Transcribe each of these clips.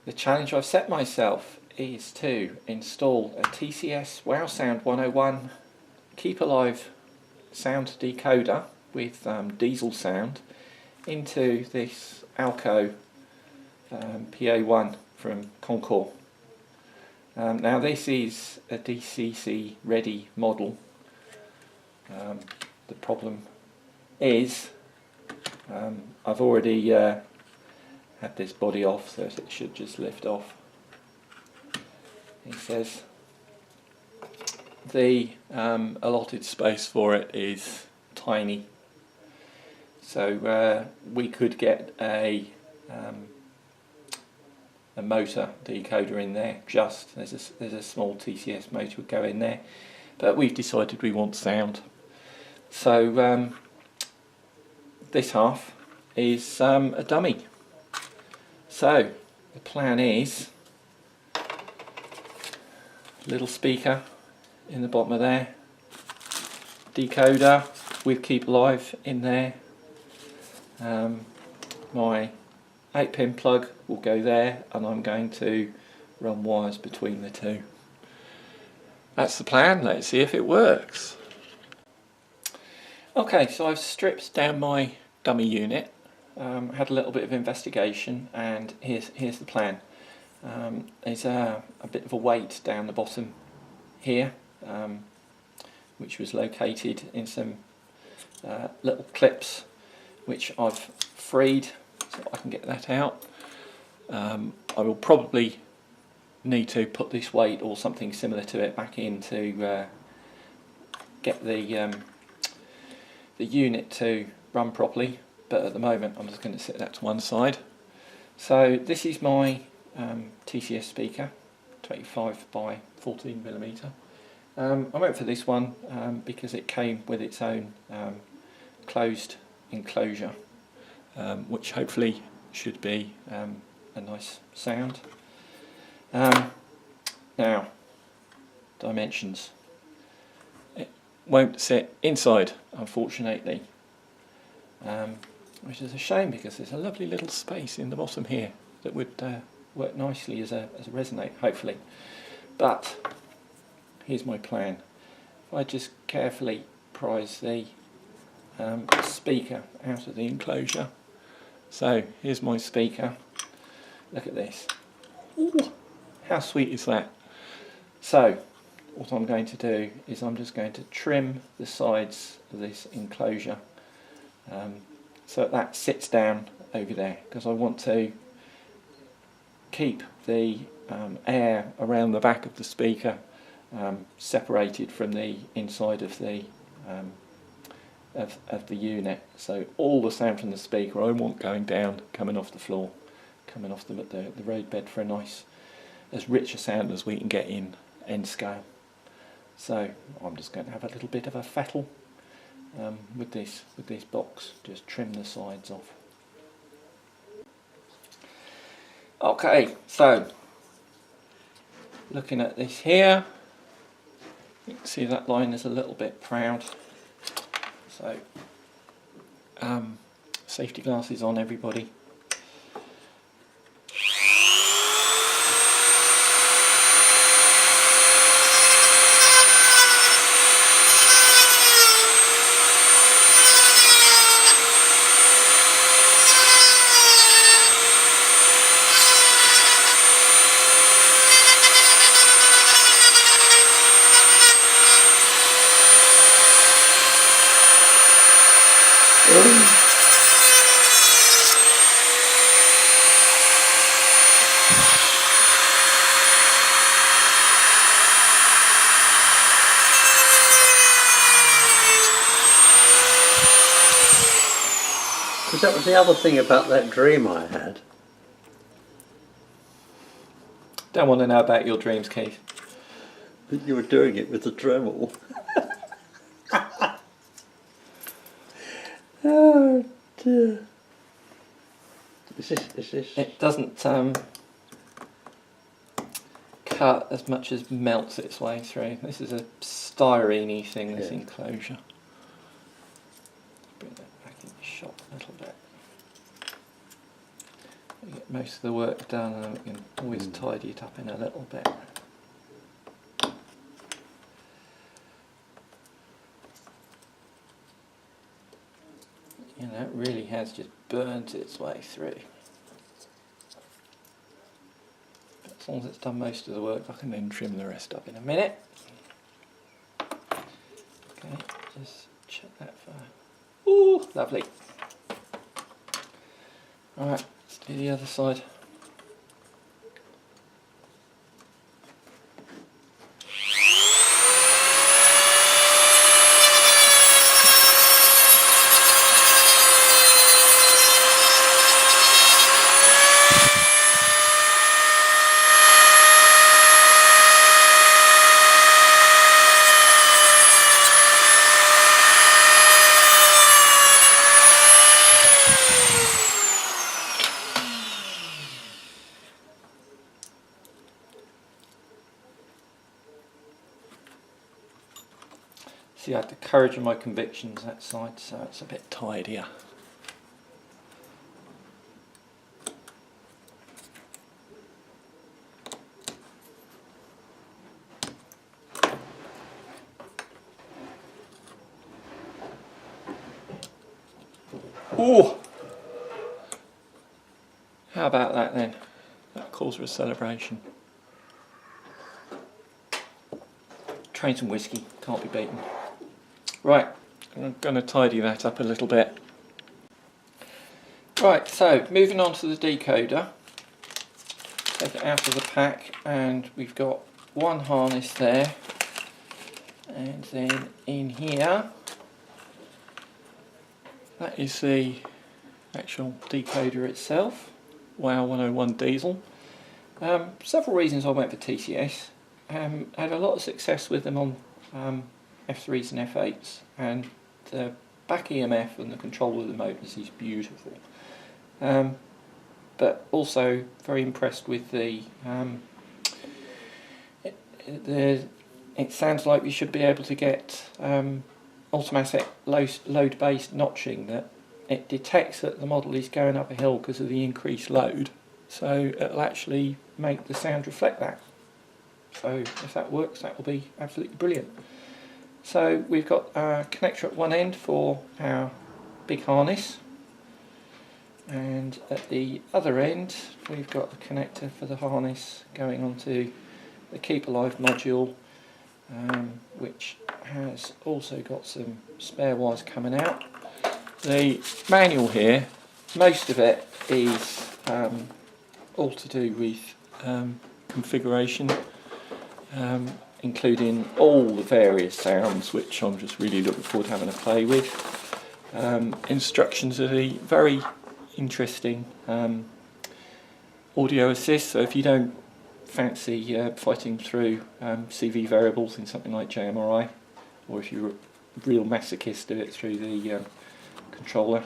the challenge I've set myself is to install a TCS WOWSound 101 Keep Alive sound decoder with diesel sound into this Alco PA1 from Concord. Now this is a DCC ready model. The problem is I've already had this body off, so it should just lift off. He says the allotted space for it is tiny, so we could get a motor decoder in there. Just there's a small TCS motor would go in there, but we've decided we want sound. So this half is a dummy. So the plan is little speaker in the bottom of there, decoder with Keep Alive in there, my 8-pin plug will go there, and I'm going to run wires between the two. That's the plan. Let's see if it works. Okay, so I've stripped down my dummy unit, had a little bit of investigation, and here's the plan. There's a bit of a weight down the bottom here, which was located in some little clips which I've freed so I can get that out. I will probably need to put this weight or something similar to it back in to get the unit to run properly, but at the moment I'm just going to set that to one side. So this is my TCS speaker, 25 by 14mm. I went for this one because it came with its own closed enclosure, which hopefully should be a nice sound. Now, dimensions. It won't sit inside, unfortunately, which is a shame because there's a lovely little space in the bottom here that would work nicely as a resonate, hopefully. But here's my plan. If I just carefully prise the speaker out of the enclosure. So here's my speaker. Look at this. Ooh, how sweet is that? So what I'm going to do is I'm just going to trim the sides of this enclosure so that sits down over there, because I want to keep the air around the back of the speaker separated from the inside of the unit. So all the sound from the speaker I want going down, coming off the floor, coming off the road bed for a nice, as rich a sound as we can get in end scale. So I'm just going to have a little bit of a fettle with this box, just trim the sides off. Okay, so looking at this here, you can see that line is a little bit proud. So safety glasses on, everybody. Because that was the other thing about that dream I had. Don't want to know about your dreams, Keith. That you were doing it with the Dremel. Oh dear. Is this? It doesn't cut as much as melts its way through. This is a styrene-y thing, this enclosure. Bring that back in the shot a little bit. get most of the work done, and then we can always tidy it up in a little bit. You know, it really has just burnt its way through. But as long as it's done most of the work, I can then trim the rest up in a minute. Okay, just check that for... Ooh, lovely. Alright, let's do the other side. See, I had the courage of my convictions that side, so it's a bit tidier. Ooh! How about that then? That calls for a celebration. Train some whiskey, can't be beaten. Right, I'm going to tidy that up a little bit. Right, so moving on to the decoder. Take it out of the pack, and we've got one harness there. And then in here, that is the actual decoder itself. WOW 101 diesel. Several reasons I went for TCS. Had a lot of success with them on F3s and F8s, and the back EMF and the control of the motors is beautiful. But also very impressed with the it sounds like we should be able to get automatic load-based notching, that it detects that the model is going up a hill because of the increased load, so it'll actually make the sound reflect that. So if that works, that will be absolutely brilliant. So we've got a connector at one end for our big harness, and at the other end we've got a connector for the harness going onto the Keep Alive module, which has also got some spare wires coming out. The manual here, most of it is all to do with configuration, including all the various sounds, which I'm just really looking forward to having a play with. Instructions are the very interesting audio assist, so if you don't fancy fighting through CV variables in something like JMRI, or if you're a real masochist, do it through the controller,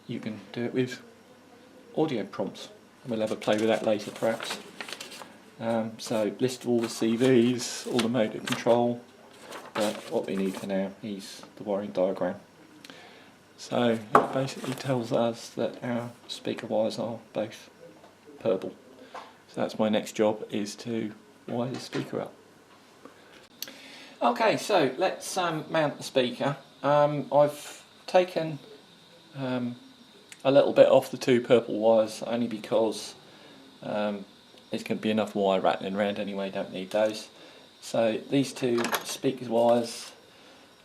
you can do it with audio prompts. We'll have a play with that later perhaps. So list of all the CVs, all the motor control, but what we need for now is the wiring diagram. So it basically tells us that our speaker wires are both purple. So that's my next job, is to wire the speaker up. Okay, so let's mount the speaker. I've taken a little bit off the two purple wires, only because there's going to be enough wire rattling around anyway, don't need those. So these two speakers wires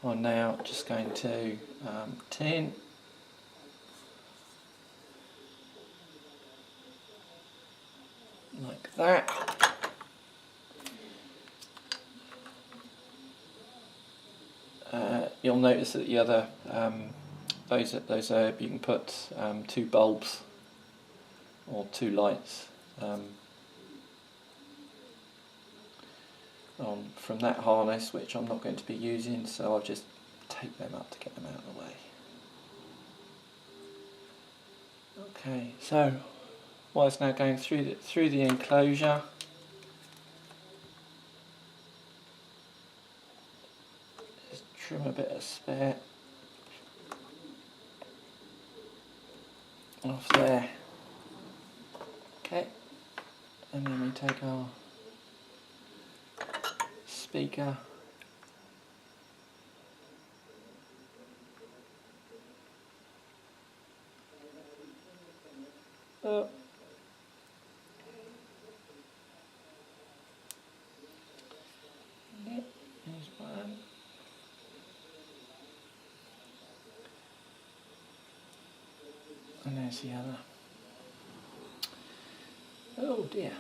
are now just going to tin. Like that. You'll notice that the other, those you can put two bulbs or two lights on from that harness, which I'm not going to be using, so I'll just tape them up to get them out of the way. Okay, so wire's now going through the enclosure. Just trim a bit of spare off there. Okay, and then we take our speaker up. Yep, there's one. And there's the other. Oh dear.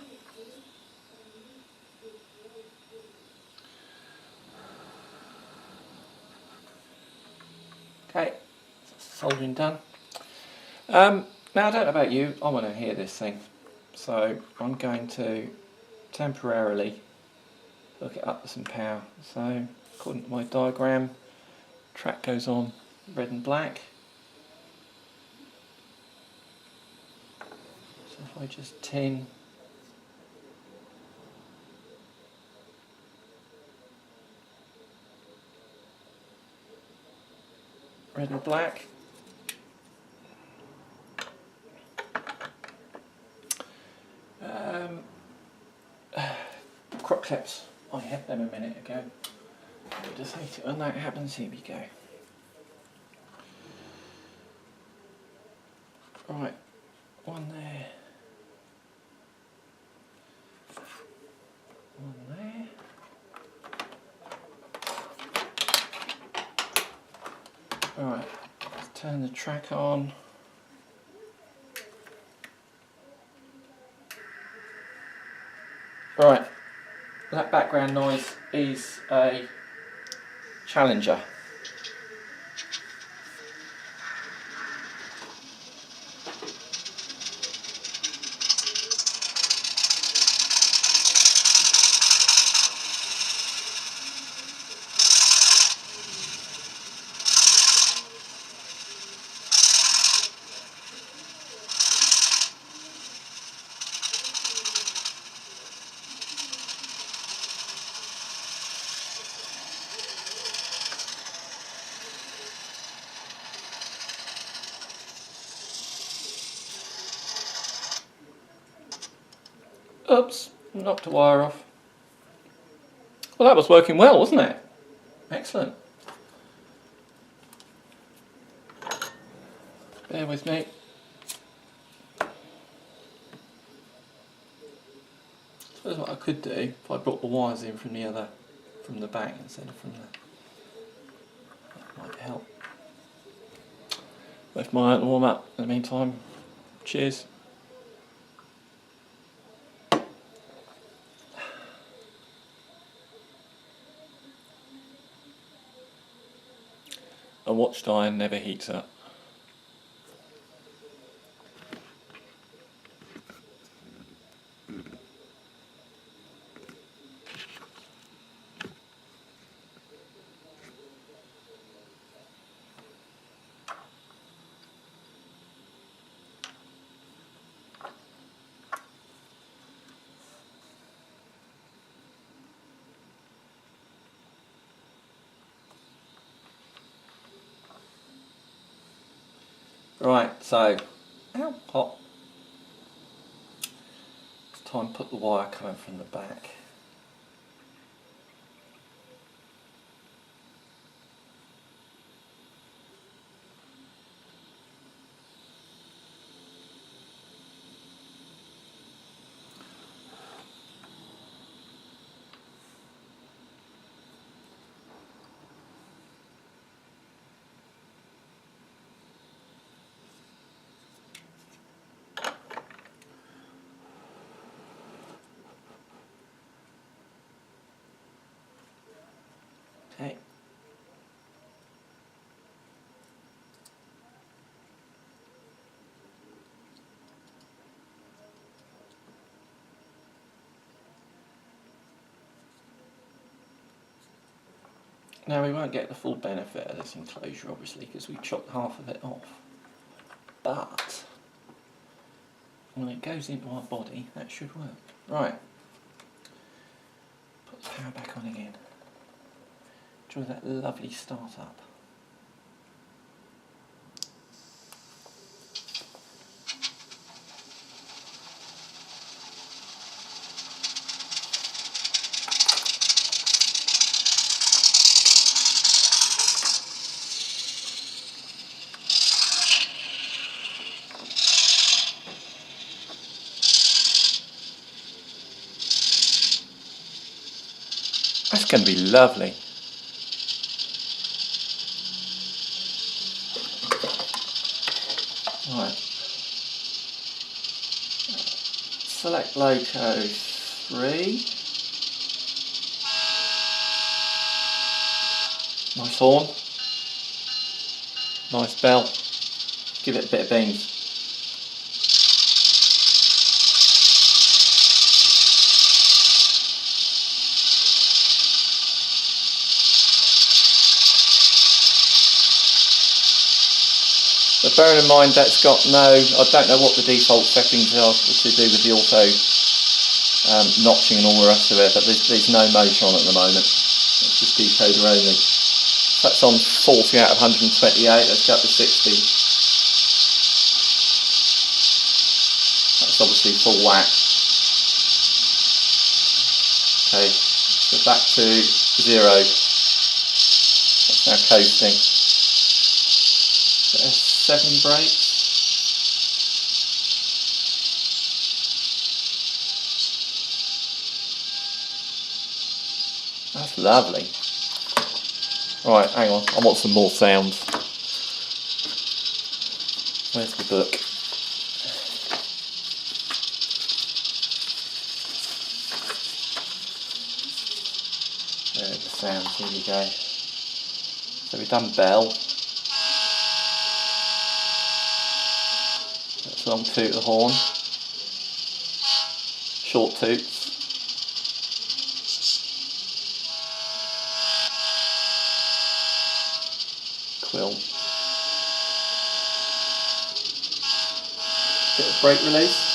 Okay, soldering done. Now I don't know about you, I want to hear this thing. So I'm going to temporarily hook it up with some power. So according to my diagram, track goes on red and black. So if I just tin red and black. Crop clips, I had them a minute ago. I just hate it when that happens. Here we go. Right, one there. One there. Alright, let's turn the track on. Right, that background noise is a Challenger. Oops, knocked the wire off. Well, that was working well, wasn't it? Excellent. Bear with me. I suppose what I could do if I brought the wires in from the back instead of from the, that might help. Left my iron to warm up in the meantime. Cheers. A watched iron never heats up. Right, so, ow, hot. It's time to put the wire coming from the back. Okay. Now we won't get the full benefit of this enclosure obviously because we chopped half of it off. But when it goes into our body, that should work. Right. Put the power back on again. Enjoy that lovely start up. That's going to be lovely. Right. Select loco 3. Nice horn. Nice bell. Give it a bit of beans. But bearing in mind that's got no, I don't know what the default settings are to do with the auto notching and all the rest of it, but there's no motor on at the moment. It's just decoder only. That's on 40 out of 128, let's go up to 60. That's obviously full whack. Okay, so back to 0. That's now coasting. 7 brakes. That's lovely. Right, hang on, I want some more sounds. Where's the book? There are the sounds, here we go. So we've done bell. That's long toot of the horn. Short toots. Quill. Bit of brake release.